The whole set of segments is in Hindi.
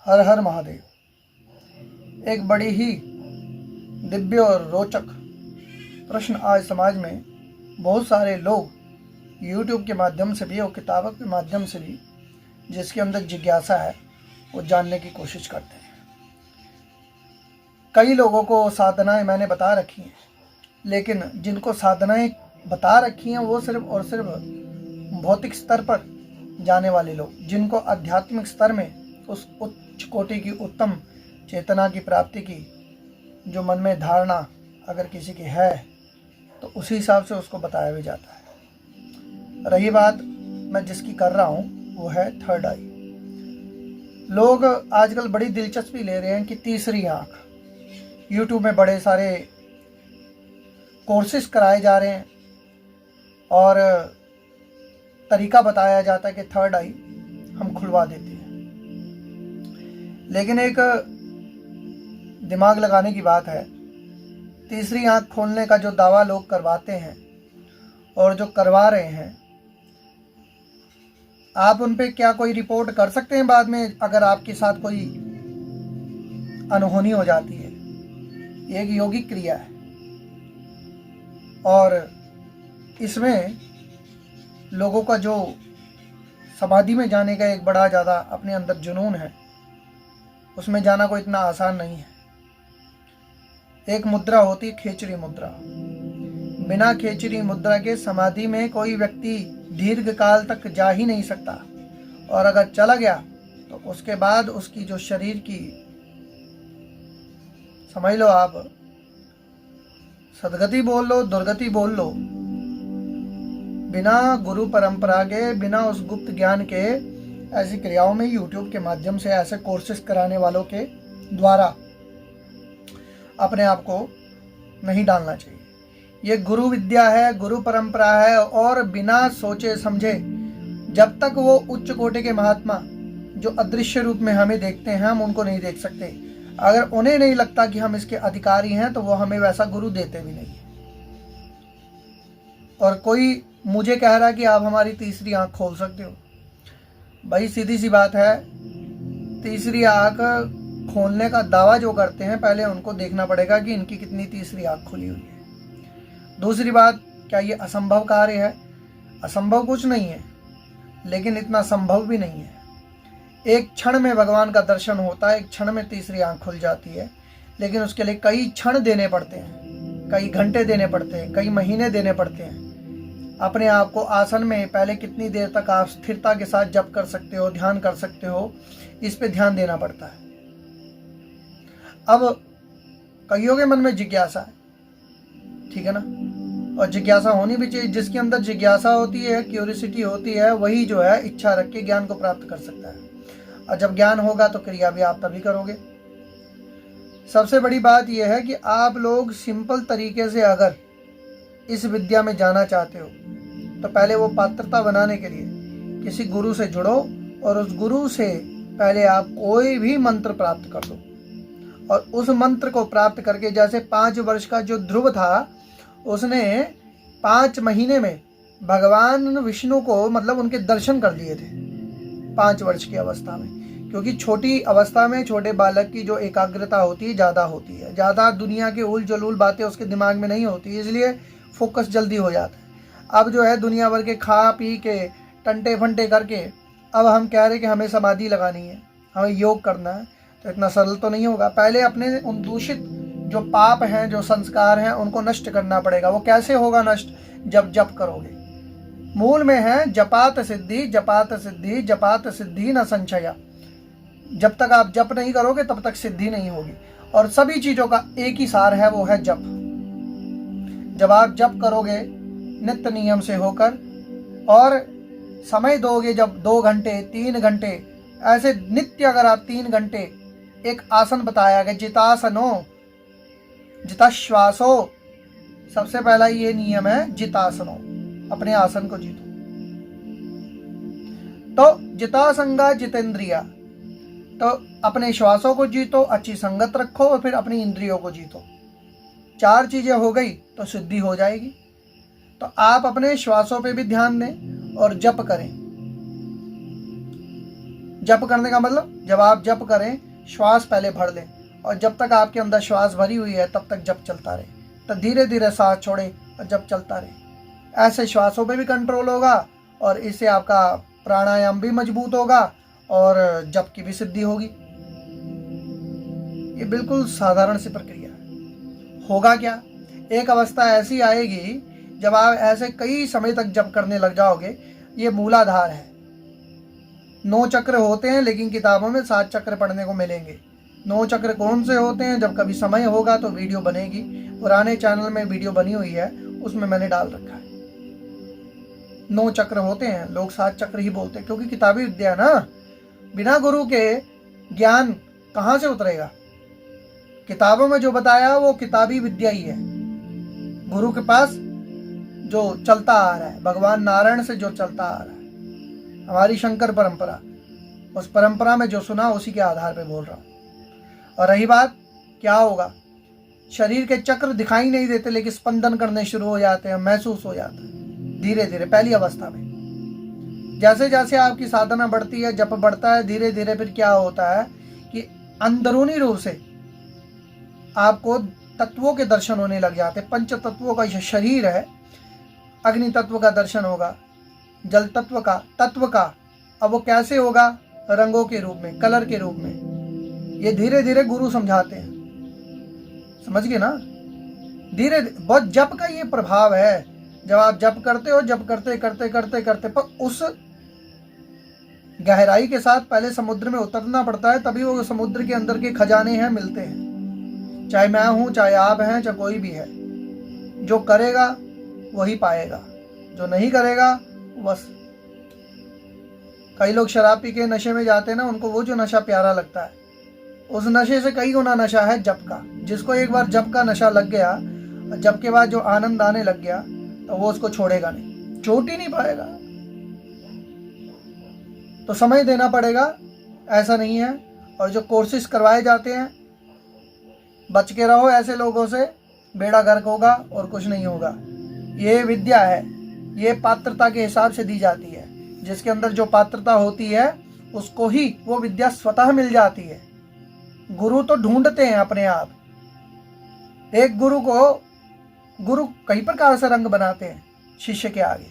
हर हर महादेव। एक बड़ी ही दिव्य और रोचक प्रश्न आज समाज में बहुत सारे लोग YouTube के माध्यम से भी और किताबों के माध्यम से भी जिसके अंदर जिज्ञासा है वो जानने की कोशिश करते हैं। कई लोगों को साधनाएं मैंने बता रखी हैं, लेकिन जिनको साधनाएं बता रखी हैं वो सिर्फ और सिर्फ भौतिक स्तर पर जाने वाले लोग, जिनको आध्यात्मिक स्तर में उस उच्च कोटि की उत्तम चेतना की प्राप्ति की जो मन में धारणा अगर किसी की है तो उसी हिसाब से उसको बताया भी जाता है। रही बात मैं जिसकी कर रहा हूँ वो है थर्ड आई। लोग आजकल बड़ी दिलचस्पी ले रहे हैं कि तीसरी आँख, YouTube में बड़े सारे कोर्सेज कराए जा रहे हैं और तरीका बताया जाता है कि थर्ड आई हम खुलवा देते हैं। लेकिन एक दिमाग लगाने की बात है, तीसरी आंख खोलने का जो दावा लोग करवाते हैं और जो करवा रहे हैं, आप उन पे क्या कोई रिपोर्ट कर सकते हैं बाद में अगर आपके साथ कोई अनहोनी हो जाती है? ये एक योगिक क्रिया है और इसमें लोगों का जो समाधि में जाने का एक बड़ा ज़्यादा अपने अंदर जुनून है, उसमें जाना कोई इतना आसान नहीं है। एक मुद्रा होती है खेचरी मुद्रा। बिना खेचरी मुद्रा के समाधि में कोई व्यक्ति दीर्घ काल तक जा ही नहीं सकता, और अगर चला गया तो उसके बाद उसकी जो शरीर की, समझ लो आप, सदगति बोल लो, दुर्गति बोल लो, बिना गुरु परंपरा के, बिना उस गुप्त ज्ञान के ऐसी क्रियाओं में YouTube के माध्यम से ऐसे कोर्सेज कराने वालों के द्वारा अपने आप को नहीं डालना चाहिए। ये गुरु विद्या है, गुरु परंपरा है, और बिना सोचे समझे जब तक वो उच्च कोटि के महात्मा जो अदृश्य रूप में हमें देखते हैं, हम उनको नहीं देख सकते। अगर उन्हें नहीं लगता कि हम इसके अधिकारी हैं तो वो हमें वैसा गुरु देते भी नहीं। और कोई मुझे कह रहा है कि आप हमारी तीसरी आंख खोल सकते हो। भाई सीधी सी बात है, तीसरी आंख खोलने का दावा जो करते हैं पहले उनको देखना पड़ेगा कि इनकी कितनी तीसरी आंख खुली हुई है। दूसरी बात, क्या ये असंभव कार्य है? असंभव कुछ नहीं है, लेकिन इतना संभव भी नहीं है। एक क्षण में भगवान का दर्शन होता है, एक क्षण में तीसरी आंख खुल जाती है, लेकिन उसके लिए कई क्षण देने पड़ते हैं, कई घंटे देने पड़ते हैं, कई महीने देने पड़ते हैं। अपने आप को आसन में पहले कितनी देर तक आप स्थिरता के साथ जप कर सकते हो, ध्यान कर सकते हो, इस पे ध्यान देना पड़ता है। अब कईयों के मन में जिज्ञासा है, ठीक है ना, और जिज्ञासा होनी भी चाहिए। जिसके अंदर जिज्ञासा होती है, क्यूरियोसिटी होती है, वही जो है इच्छा रख के ज्ञान को प्राप्त कर सकता है। और जब ज्ञान होगा तो क्रिया भी आप तभी करोगे। सबसे बड़ी बात यह है कि आप लोग सिंपल तरीके से अगर इस विद्या में जाना चाहते हो तो पहले वो पात्रता बनाने के लिए किसी गुरु से जुड़ो, और उस गुरु से पहले आप कोई भी मंत्र प्राप्त कर दो, और उस मंत्र को प्राप्त करके, जैसे 5 वर्ष का जो ध्रुव था, उसने 5 महीने में भगवान विष्णु को, मतलब उनके दर्शन कर लिए थे 5 वर्ष की अवस्था में। क्योंकि छोटी अवस्था में छोटे बालक की जो एकाग्रता होती है ज़्यादा होती है, ज़्यादा दुनिया के उल जलूल बातें उसके दिमाग में नहीं होती, इसलिए फोकस जल्दी हो जाता है। अब जो है दुनिया भर के खा पी के टंटे फंटे करके अब हम कह रहे हैं कि हमें समाधि लगानी है, हमें योग करना है, तो इतना सरल तो नहीं होगा। पहले अपने उन दूषित जो पाप हैं, जो संस्कार हैं, उनको नष्ट करना पड़ेगा। वो कैसे होगा नष्ट? जब जप करोगे। मूल में है जपात सिद्धि, जपात सिद्धि, जपात सिद्धि न संशया। जब तक आप जप नहीं करोगे तब तक सिद्धि नहीं होगी। और सभी चीजों का एक ही सार है, वो है जप। जब आप जप करोगे नित्य नियम से होकर, और समय दोगे जब 2 घंटे 3 घंटे ऐसे नित्य, अगर आप 3 घंटे, एक आसन बताया गया जितासनो, जिताश्वासो, सबसे पहला ये नियम है जितासनो, अपने आसन को जीतो। तो जितासंगा जितेंद्रिया, तो अपने श्वासों को जीतो, अच्छी संगत रखो, और फिर अपनी इंद्रियों को जीतो। 4 चीजें हो गई तो सिद्धि हो जाएगी। तो आप अपने श्वासों पे भी ध्यान दें और जप करें। जप करने का मतलब, जब आप जप करें श्वास पहले भर लें, और जब तक आपके अंदर श्वास भरी हुई है तब तक जप चलता रहे। तो धीरे धीरे सांस छोड़े और जप चलता रहे। ऐसे श्वासों पे भी कंट्रोल होगा और इससे आपका प्राणायाम भी मजबूत होगा और जप की भी सिद्धि होगी। ये बिल्कुल साधारण सी प्रक्रिया है। होगा क्या, एक अवस्था ऐसी आएगी जब आप ऐसे कई समय तक जप करने लग जाओगे। ये मूलाधार है। 9 चक्र होते हैं, लेकिन किताबों में 7 चक्र पढ़ने को मिलेंगे। 9 चक्र कौन से होते हैं, जब कभी समय होगा तो वीडियो बनेगी। पुराने चैनल में वीडियो बनी हुई है, उसमें मैंने डाल रखा है। 9 चक्र होते हैं, लोग 7 चक्र ही बोलते हैं क्योंकि किताबी विद्या ना, बिना गुरु के ज्ञान कहाँ से उतरेगा। किताबों में जो बताया वो किताबी विद्या ही है। गुरु के पास जो चलता आ रहा है, भगवान नारायण से जो चलता आ रहा है, हमारी शंकर परंपरा, उस परंपरा में जो सुना उसी के आधार पे बोल रहा हूँ। और रही बात क्या होगा, शरीर के चक्र दिखाई नहीं देते लेकिन स्पंदन करने शुरू हो जाते हैं, महसूस हो जाता है धीरे धीरे पहली अवस्था में। जैसे जैसे आपकी साधना बढ़ती है, जप बढ़ता है, धीरे धीरे फिर क्या होता है कि अंदरूनी रूप से आपको तत्वों के दर्शन होने लग जाते हैं। पंच तत्वों का यह शरीर है, अग्नि तत्व का दर्शन होगा, जल तत्व का। अब वो कैसे होगा, रंगों के रूप में, कलर के रूप में। ये धीरे धीरे गुरु समझाते हैं, समझ गए ना। धीरे बहुत जप का ये प्रभाव है। जब आप जप करते हो, जप करते करते करते करते पर उस गहराई के साथ पहले समुद्र में उतरना पड़ता है, तभी वो समुद्र के अंदर के खजाने हैं मिलते हैं। चाहे मैं हूं, चाहे आप हैं, चाहे कोई भी है, जो करेगा वही पाएगा, जो नहीं करेगा बस। कई लोग शराब पी के नशे में जाते हैं ना, उनको वो जो नशा प्यारा लगता है, उस नशे से कई गुना नशा है जप का। जिसको एक बार जप का नशा लग गया, जप के बाद जो आनंद आने लग गया, तो वो उसको छोड़ेगा नहीं, छोड़ ही नहीं पाएगा। तो समय देना पड़ेगा, ऐसा नहीं है। और जो कोर्सेज करवाए जाते हैं, बच के रहो ऐसे लोगों से, बेड़ा गर्क होगा और कुछ नहीं होगा। ये विद्या है, ये पात्रता के हिसाब से दी जाती है। जिसके अंदर जो पात्रता होती है उसको ही वो विद्या स्वतः मिल जाती है। गुरु तो ढूंढते हैं अपने आप। एक गुरु कई प्रकार से रंग बनाते हैं शिष्य के आगे,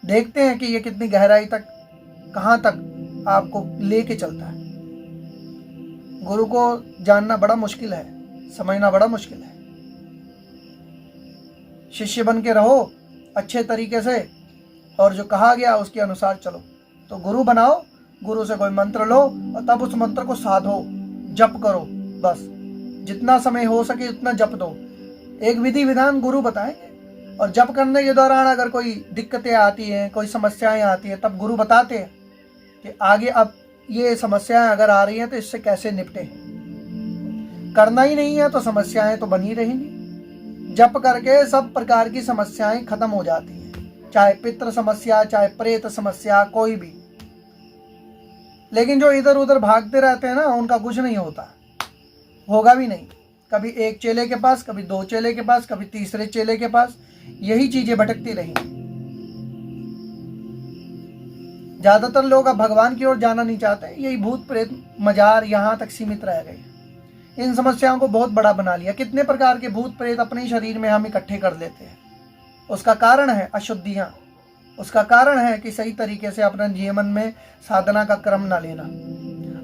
देखते हैं कि ये कितनी गहराई तक, कहाँ तक आपको लेके चलता है। गुरु को जानना बड़ा मुश्किल है, समझना बड़ा मुश्किल है। शिष्य बन के रहो अच्छे तरीके से, और जो कहा गया उसके अनुसार चलो। तो गुरु बनाओ, गुरु से कोई मंत्र लो और तब उस मंत्र को साधो, जप करो। बस जितना समय हो सके उतना जप दो। एक विधि विधान गुरु बताएंगे, और जप करने के दौरान अगर कोई दिक्कतें आती हैं, कोई समस्याएं आती हैं, तब गुरु बताते हैं कि आगे अब ये समस्याएं अगर आ रही हैं तो इससे कैसे निपटे। करना ही नहीं है तो समस्याएं तो बनी रहेंगी। जप करके सब प्रकार की समस्याएं खत्म हो जाती हैं, चाहे पितृ समस्या, चाहे प्रेत समस्या, कोई भी। लेकिन जो इधर उधर भागते रहते हैं ना, उनका कुछ नहीं होता, होगा भी नहीं। कभी एक चेले के पास, कभी 2 चेले के पास, कभी तीसरे चेले के पास, यही चीजें भटकती रहेंगी। ज्यादातर लोग अब भगवान की ओर जाना नहीं चाहते, यही भूत प्रेत मजार यहाँ तक सीमित रह गए। इन समस्याओं को बहुत बड़ा बना लिया। कितने प्रकार के भूत प्रेत अपने शरीर में हम इकट्ठे कर लेते हैं। उसका कारण है अशुद्धियां, उसका कारण है कि सही तरीके से अपने जीवन में साधना का क्रम ना लेना।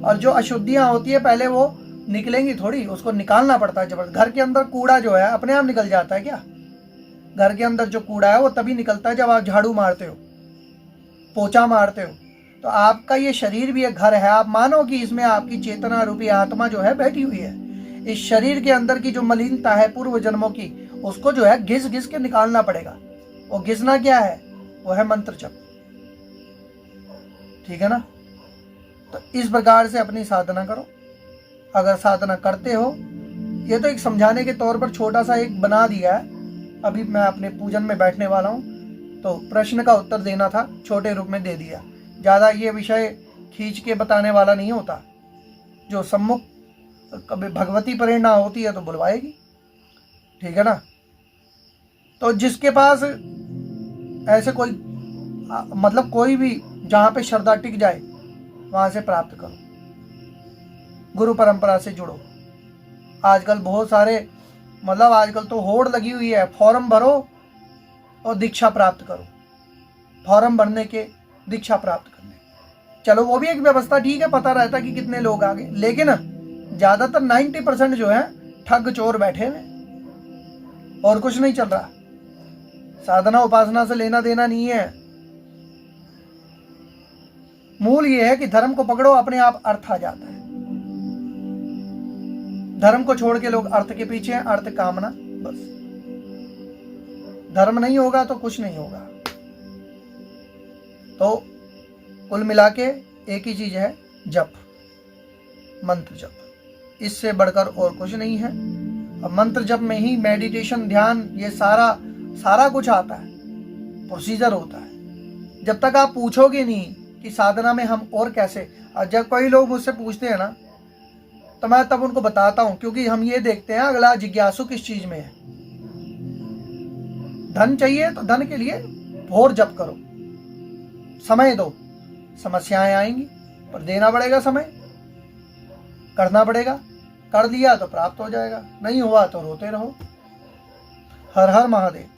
और जो अशुद्धियां होती है पहले वो निकलेंगी थोड़ी, उसको निकालना पड़ता है जबरदस्त। घर के अंदर कूड़ा जो है अपने आप निकल जाता है क्या? घर के अंदर जो कूड़ा है वो तभी निकलता है जब आप झाड़ू मारते हो, पोछा मारते हो। तो आपका ये शरीर भी एक घर है। आप मानो कि इसमें आपकी चेतना रूपी आत्मा जो है बैठी हुई है। इस शरीर के अंदर की जो मलिनता है पूर्व जन्मों की, उसको जो है घिस घिस के निकालना पड़ेगा। वो घिसना क्या है? वो है मंत्र जप। ठीक है ना? तो इस प्रकार से अपनी साधना करो। अगर साधना करते हो, ये तो एक समझाने के तौर पर छोटा सा एक बना दिया है। अभी मैं अपने पूजन में बैठने वाला हूँ, तो प्रश्न का उत्तर देना था, छोटे रूप में दे दिया। ज़्यादा ये विषय खींच के बताने वाला नहीं होता। जो सम्मुख कभी भगवती प्रेरणा होती है तो बुलवाएगी। ठीक है ना? तो जिसके पास ऐसे कोई मतलब कोई भी जहाँ पे श्रद्धा टिक जाए, वहां से प्राप्त करो, गुरु परंपरा से जुड़ो। आजकल बहुत सारे मतलब आजकल तो होड़ लगी हुई है, फॉर्म भरो और दीक्षा प्राप्त करो, फॉर्म भरने के दीक्षा प्राप्त करने। चलो वो भी एक व्यवस्था ठीक है, पता रहता कि कितने लोग आ गए, लेकिन ज्यादातर 90% जो है ठग चोर बैठे हैं और कुछ नहीं चल रहा। साधना उपासना से लेना देना नहीं है। मूल ये है कि धर्म को पकड़ो, अपने आप अर्थ आ जाता है। धर्म को छोड़ के लोग अर्थ के पीछे हैं, अर्थ कामना, बस। धर्म नहीं होगा तो कुछ नहीं होगा। तो कुल मिला के एक ही चीज है, जप, मंत्र जप, इससे बढ़कर और कुछ नहीं है। अब मंत्र जप में ही मेडिटेशन, ध्यान, ये सारा कुछ आता है, प्रोसीजर होता है। जब तक आप पूछोगे नहीं कि साधना में हम और कैसे, और जब कोई लोग मुझसे पूछते हैं ना, तो मैं तब उनको बताता हूं, क्योंकि हम ये देखते हैं अगला जिज्ञासु किस चीज में है। धन चाहिए तो धन के लिए घोर जप करो, समय दो, समस्याएं आएंगी पर देना पड़ेगा समय, करना पड़ेगा। कर दिया तो प्राप्त हो जाएगा, नहीं हुआ तो रोते रहो। हर हर महादेव।